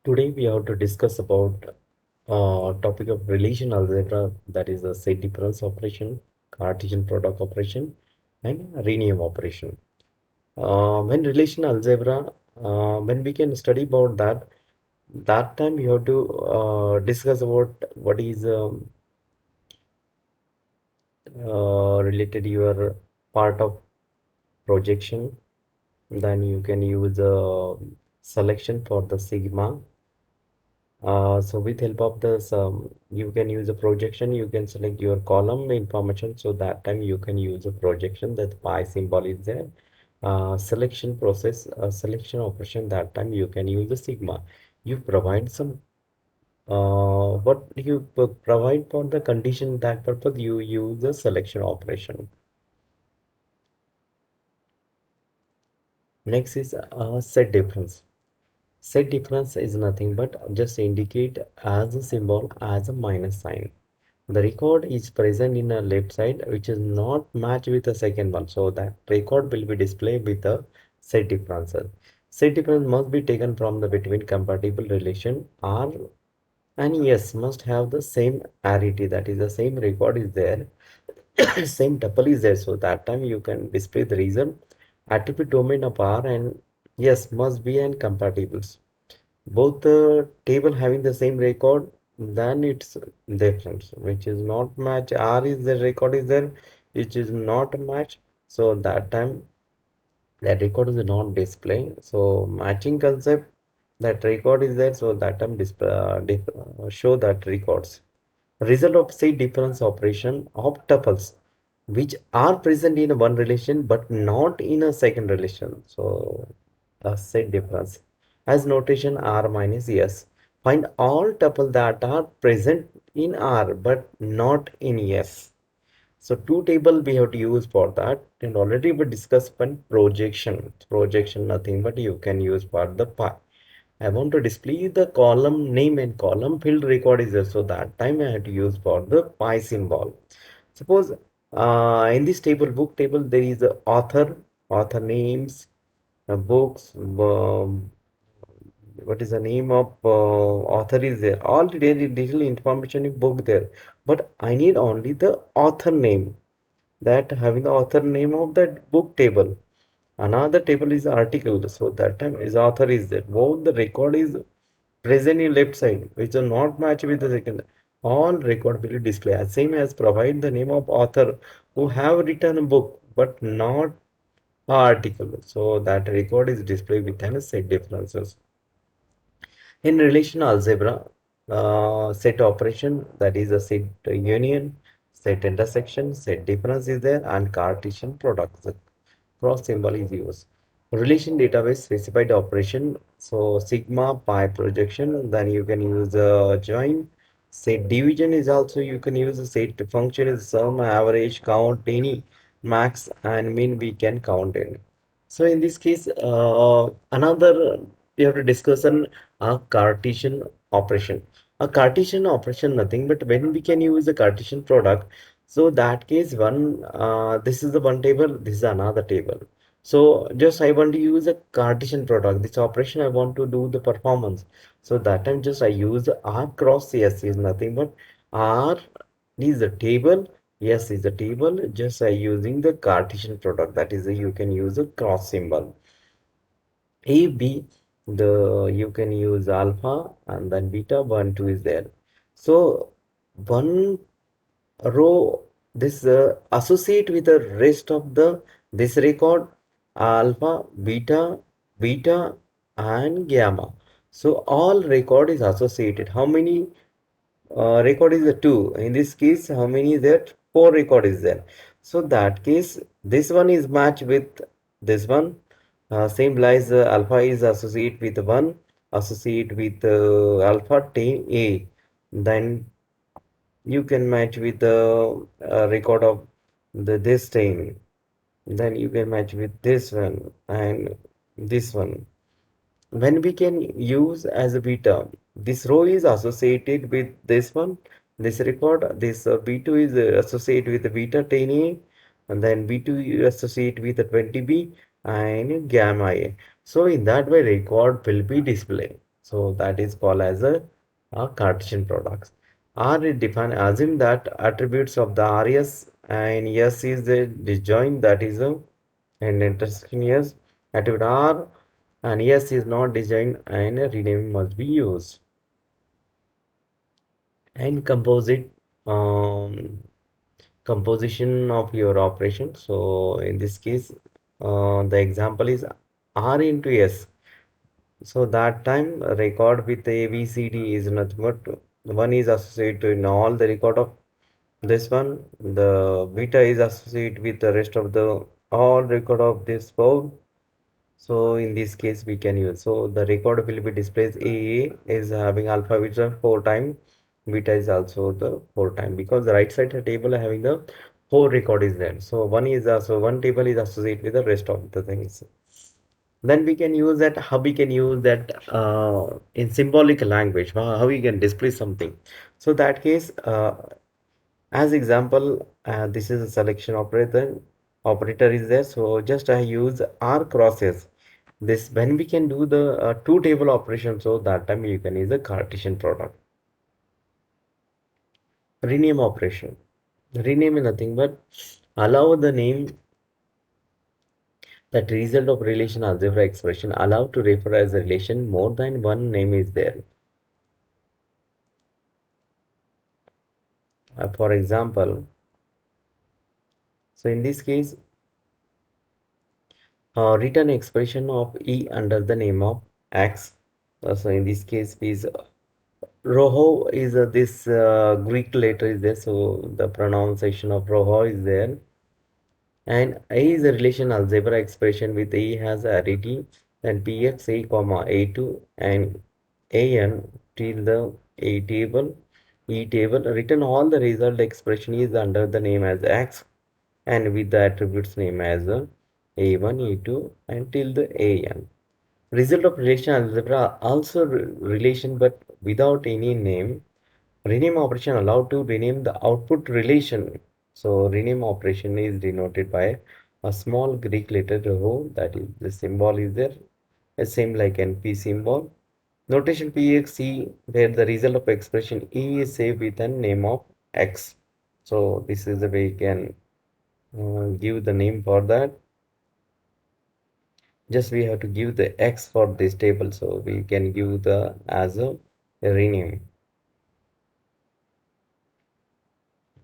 Today we have to discuss about topic of relation algebra, that is the set difference operation, Cartesian product operation, and rename operation. When relation algebra, when we can study about that, that time you have to discuss about what is related your part of projection. Then you can use selection for the sigma. So with help of this, you can use a projection. You can select your column information. So that time you can use a projection. That pi symbol is there. Selection process, selection operation. That time you can use the sigma. You provide some. What you provide for the condition, that purpose you use the selection operation. Next is set difference. Set difference is nothing but just indicate as a symbol as a minus sign. The record is present in a left side which is not matched with the second one. So that record will be displayed with a set differences. Set difference must be taken from the between compatible relation R and S must have the same arity, that is the same record is there, same tuple is there. So that time you can display the reason attribute domain of R and S must be and compatibles. Both the table having the same record, then it's different, which is not match. R is the record is there, which is not match. So that time that record is not display. So matching concept, that record is there. So that time display show that records. Result of say difference operation of tuples which are present in one relation but not in a second relation. So the set difference as notation R minus S. Find all tuple that are present in R but not in S. So two table we have to use for that, and already we discussed one projection. Projection nothing but you can use for the pi. I want to display the column name and column field record is there. So that time I have to use for the pi symbol. Suppose in this table, book table, there is the author names, books, what is the name of author is there. All the digital information in book there. But I need only the author name, that having the author name of that book table. Another table is article. So that time is author is there. Both the record is present in left side, which will not match with the second. All record will display as same as provide the name of author who have written a book but not article. So that record is displayed with an set differences. In relational algebra, set operation, that is a set union, set intersection, set difference is there, and Cartesian product. The cross symbol is used. Relation database specified operation. So sigma pi projection. Then you can use join. Set division is also you can use a set function is sum, average, count, any max and min we can count in. So in this case, another we have to discuss a Cartesian operation. A Cartesian operation nothing but when we can use a Cartesian product. So that case one, this is the one table, this is another table. So just I want to use a Cartesian product. This operation I want to do the performance. So that time just I use R cross S is nothing but R is the table. Yes is the table. Just I using the Cartesian product. That is you can use a cross symbol. A, B, the you can use alpha and then beta, 1, 2 is there. So one row this associate with the rest of the this record alpha, beta and gamma. So all record is associated. How many record is the 2? In this case, how many is that? 4 record is there. So that case, this one is matched with this one. Same lies alpha is associate with 1, associate with alpha 10 A. Then you can match with the record of this 10. Then you can match with this one and this one. When we can use as a beta, this row is associated with this one, this record, this B2 is associated with the beta 10A, and then B2 is associated with the 20B and gamma A. So in that way, record will be displayed. So that is called as a Cartesian products. R is defined, assume that attributes of the RS and S is the disjoint, that is a and intersection S attribute R and S is not disjoint and a renaming must be used. And composition of your operation. So in this case, the example is R into S. So that time record with ABCD is nothing but one is associated in all the record of this one. The beta is associated with the rest of the all record of this code. So in this case we can use. So the record will be displayed. A is having alpha beta 4 times. Beta is also the 4 times because the right side table having the 4 record is there. So one table is associated with the rest of the things. Then we can use that, how we can use that in symbolic language, how we can display something. So that case, as example, this is a selection operator is there. So just I use R crosses this when we can do the two table operation. So that time you can use a Cartesian product. Rename operation, rename is nothing but allow the name that result of relation algebra expression allowed to refer as a relation more than one name is there. For example, so in this case, written expression of E under the name of X. So in this case is Roho is this Greek letter is there. So the pronunciation of Roho is there. And A is a relation algebra expression with A has arity and Px A comma A2 and AN till the A table, E table. Written all the result expression is under the name as X and with the attributes name as A1, A2 until the AN. Result of relation algebra also relation but without any name. Rename operation allowed to rename the output relation. So rename operation is denoted by a small Greek letter rho, that is the symbol is there, the same like NP symbol. Notation PXE where the result of expression E is saved with a name of X. So this is the way you can give the name for that. Just we have to give the X for this table, so we can give the as a rename.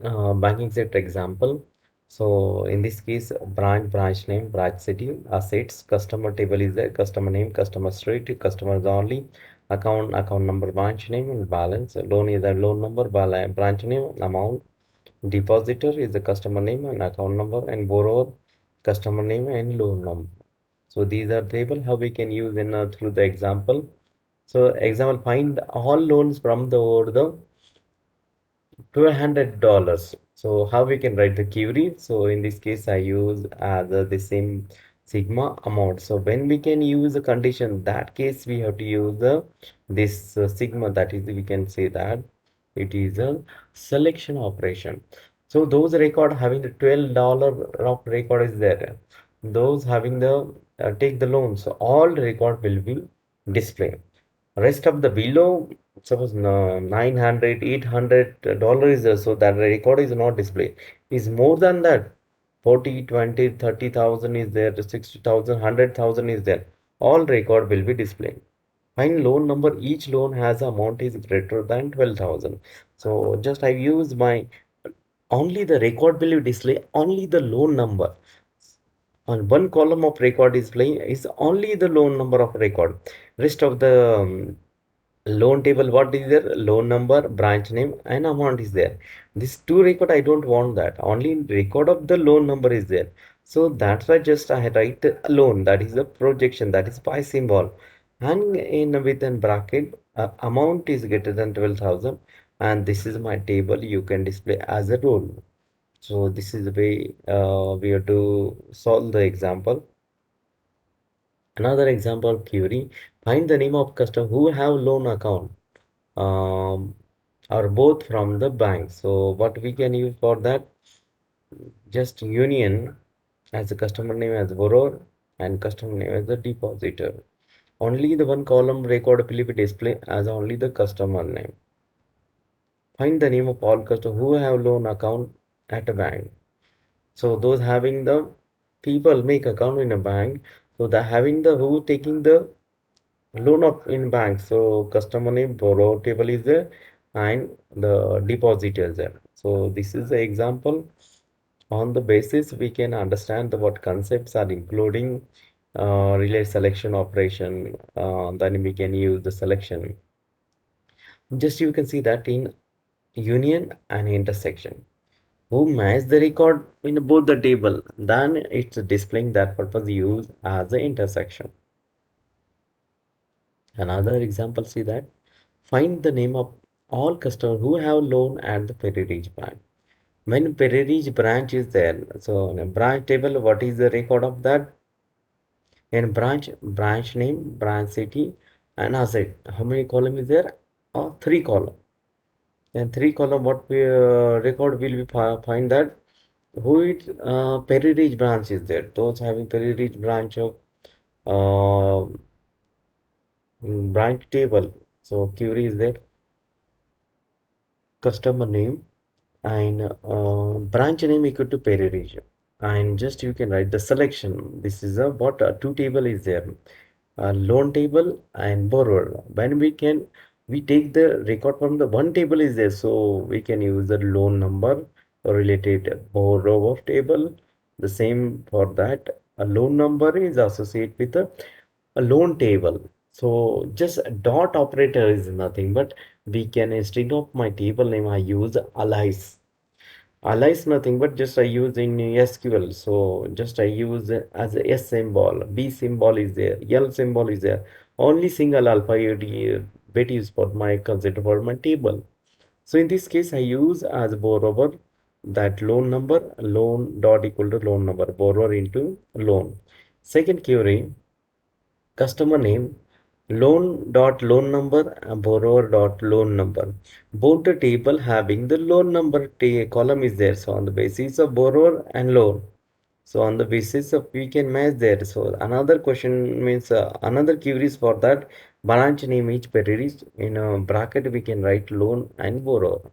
Banking sector example. So in this case, branch name, branch city, assets, customer table is there, customer name, customer street, customers only, account number, branch name, and balance. Loan is the loan number, branch name, amount. Depositor is the customer name and account number, and borrower, customer name and loan number. So these are table how we can use in through the example. So example, find all loans from the over the $200. So how we can write the query? So in this case, I use the same sigma amount. So when we can use a condition, that case we have to use the this sigma. That is, we can say that it is a selection operation. So those record having the $12 of record is there. Those having the take the loan. So all record will be displayed. Rest of the below, suppose 900 $800 is so that the record is not displayed. Is more than that, 40 20 30,000 is there, 60,000 100,000 is there, all record will be displayed. Find loan number, each loan has amount is greater than 12,000. So just I use my only the record will be display only the loan number. On one column of record display is only the loan number of record. Rest of the loan table, what is there? Loan number, branch name, and amount is there. This two record I don't want that. Only record of the loan number is there. So that's why just I write loan. That is the projection. That is pi symbol. And in within bracket, amount is greater than 12,000. And this is my table. You can display as a row. So this is the way we have to solve the example. Another example query. Find the name of customer who have loan account or both from the bank. So what we can use for that? Just union as a customer name as borrower and customer name as the depositor. Only the one column record will be displayed as only the customer name. Find the name of all customers who have loan account at a bank. So those having the people make account in a bank. So the having the who taking the loan of in bank. So customer name borrow table is there and the deposit is there. So this is the example. On the basis we can understand the what concepts are including relay selection operation. Then we can use the selection. Just you can see that in union and intersection. Who match the record in both the table, then it's displaying that purpose used as the intersection. Another example, see that find the name of all customers who have loan at the Perry Ridge branch. When Perry Ridge branch is there, so in a branch table, what is the record of that? In branch name, branch city, and asset. How many column is there? Three column. And three column, what we record will we find that who is Perry Ridge branch is there. Those having Perry Ridge branch of uh, branch table. So query is there, customer name and branch name equal to Perry Ridge. And just you can write the selection. This is a what two table is there. Loan table and borrower. When we take the record from the one table is there, so we can use the loan number related borrower table. The same for that. A loan number is associated with a loan table. So just a dot operator is nothing but we can instead of my table name I use alias. Alias nothing but just I use in SQL. So just I use as a S symbol, B symbol is there, L symbol is there. Only single alphabet bit is for my consider for my table. So in this case I use as borrower that loan number, loan dot equal to loan number, borrower into loan. Second query, customer name, loan dot loan number, borrower dot loan number. Both the table having the loan number column is there. So on the basis of borrower and loan. So on the basis of we can match there. So another question means another queries for that branch name each period in a bracket we can write loan and borrower.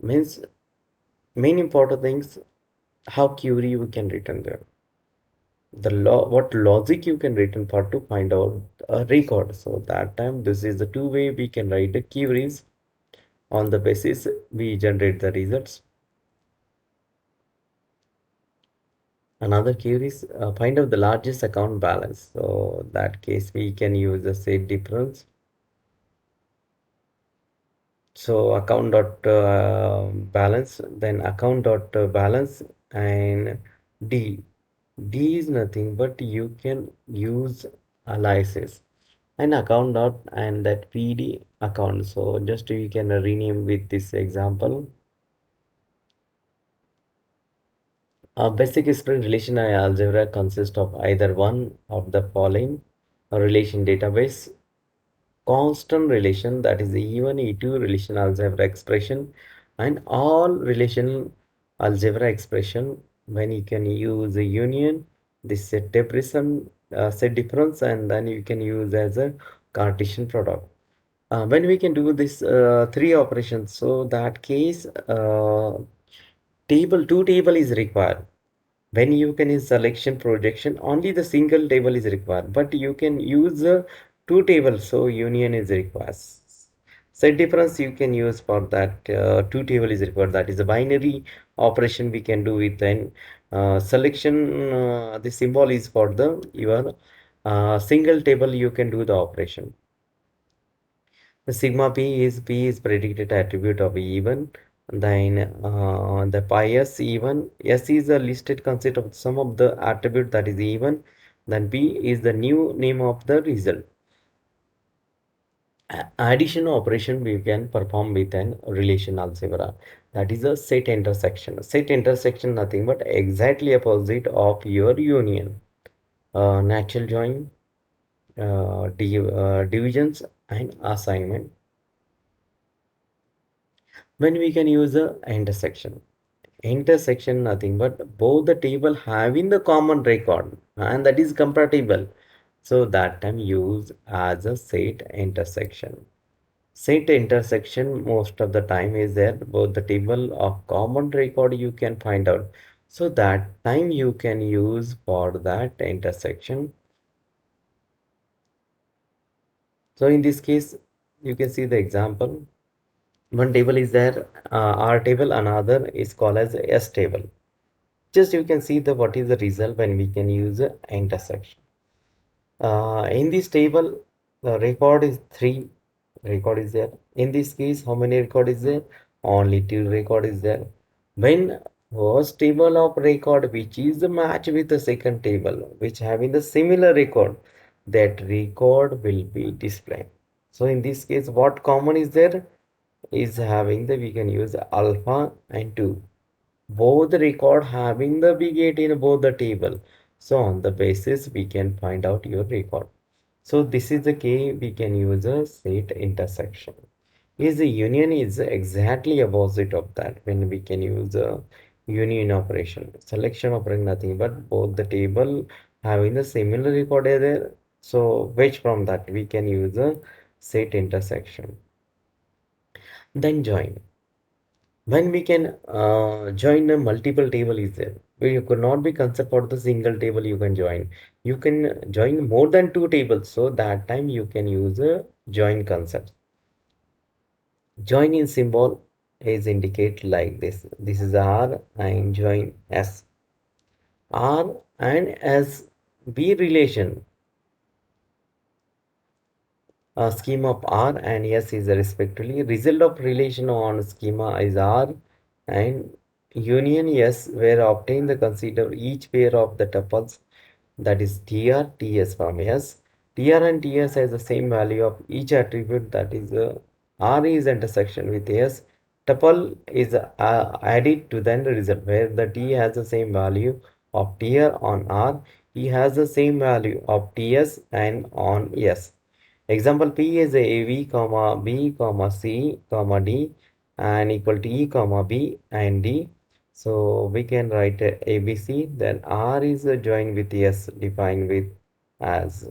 Means main important things how query we can written there. The law what logic you can written for to find out a record. So that time this is the two way we can write the queries. On the basis we generate the results. Another queries find out the largest account balance. So that case we can use the set difference. So account dot balance, then account dot balance, and d d is nothing but you can use aliases an account dot and that pd account. So just you can rename with this example. A basic spread relation algebra consists of either one of the following: a relation database, constant relation that is E1 E2 relation algebra expression, and all relation algebra expression. When you can use a union, this set difference, and then you can use as a Cartesian product. When we can do this three operations, so that case table two table is required. When you can use selection projection, only the single table is required, but you can use two tables, so union is required. Set difference you can use for that two table is required. That is a binary operation we can do with an selection. The symbol is for the your single table you can do the operation. The sigma p is predicted attribute of even. Then the pi s even s is a listed concept of some of the attribute that is even. Then p is the new name of the result. Addition operation we can perform with an relation algebra. That is a set intersection. Set intersection nothing but exactly opposite of your union. Natural join, divisions, and assignment. When we can use a intersection nothing but both the table having the common record and that is compatible. So that time use as a set intersection. Set intersection most of the time is there both the table of common record you can find out. So that time you can use for that intersection. So in this case, you can see the example. One table is there, R table, another is called as S table. Just you can see the what is the result when we can use a intersection. In this table, the record is three record is there. In this case, how many record is there? Only two record is there. When first table of record, which is the match with the second table, which having the similar record, that record will be displayed. So in this case, what common is there? Is having the we can use alpha and 2 both record having the big 8 in both the table. So on the basis we can find out your record. So this is the key we can use a set intersection. Is the union is exactly opposite of that when we can use a union operation. Selection operation nothing but both the table having the similar record are there. So which from that we can use a set intersection. Then join. When we can join a multiple table is there. You could not be concept for the single table you can join. You can join more than two tables. So that time you can use a join concept. Join in symbol is indicate like this. This is R and join S. R and S be relation. Schema of R and S is respectively. Result of relation on schema is R and union S where obtain the consider each pair of the tuples that is tr ts from S. Tr and ts has the same value of each attribute that is R is intersection with S. Tuple is added to then the result where the T has the same value of tr on R. He has the same value of ts and on S. Example P is a V comma B comma C comma D and equal to E comma B and D. So we can write ABC. Then R is joined with S defined with as.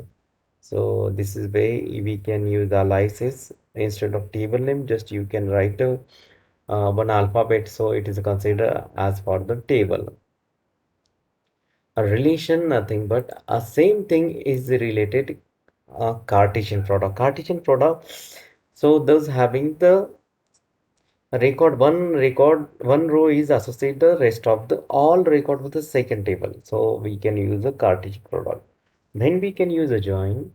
So this is way we can use the aliases instead of table name. Just you can write one alphabet. So it is considered as for the table. A relation nothing but a same thing is related Cartesian product. Cartesian product. So those having the record one row is associated the rest of the all record with the second table. So we can use a Cartesian product. Then we can use a join.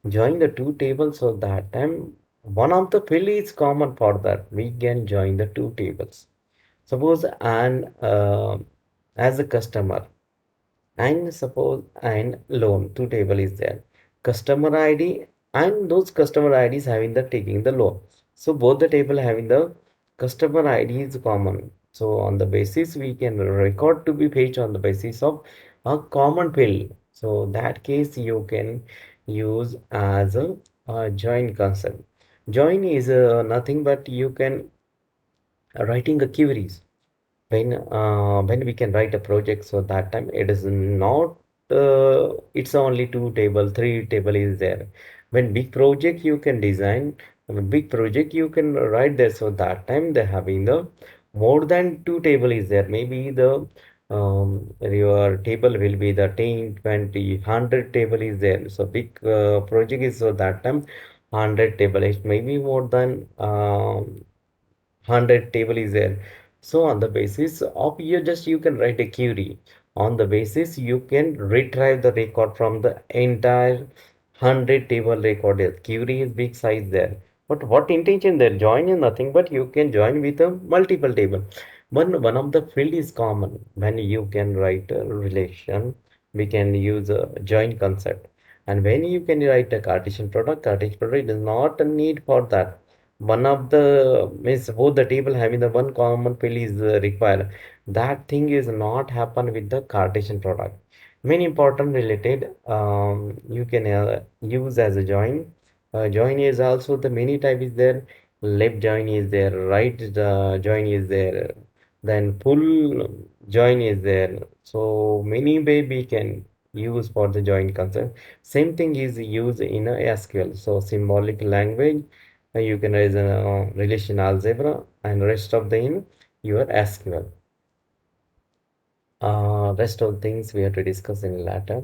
Join the two tables so that time one of the field is common for that. We can join the two tables. Suppose and as a customer and suppose and loan two table is there customer id and those customer ids having the taking the loan, so both the table having the customer id is common, so on the basis we can record to be fetched on the basis of a common field. So that case you can use as a join concept. Join is nothing but you can writing a queries when we can write a project, so that time it is not it's only two table three table is there. When big project you can design a big project you can write there, so that time they having the more than two table is there, maybe the your table will be the 10 20 100 table is there, so big project is, so that time 100 table is maybe more than 100 table is there. So on the basis of you just you can write a query. On the basis you can retrieve the record from the entire 100 table record. Query is big size there. But what intention there? Join is nothing but you can join with a multiple table. One of the field is common. When you can write a relation, we can use a join concept. And when you can write a Cartesian product is not a need for that. One of the means both the table having the one common field is required. That thing is not happen with the Cartesian product. Many important related you can use as a join. Join is also the many type is there. Left join is there, right join is there, then full join is there. So many way we can used for the joint concept. Same thing is used in a SQL. So symbolic language, you can raise a relation algebra and rest of the in your SQL. Rest of things we have to discuss in later.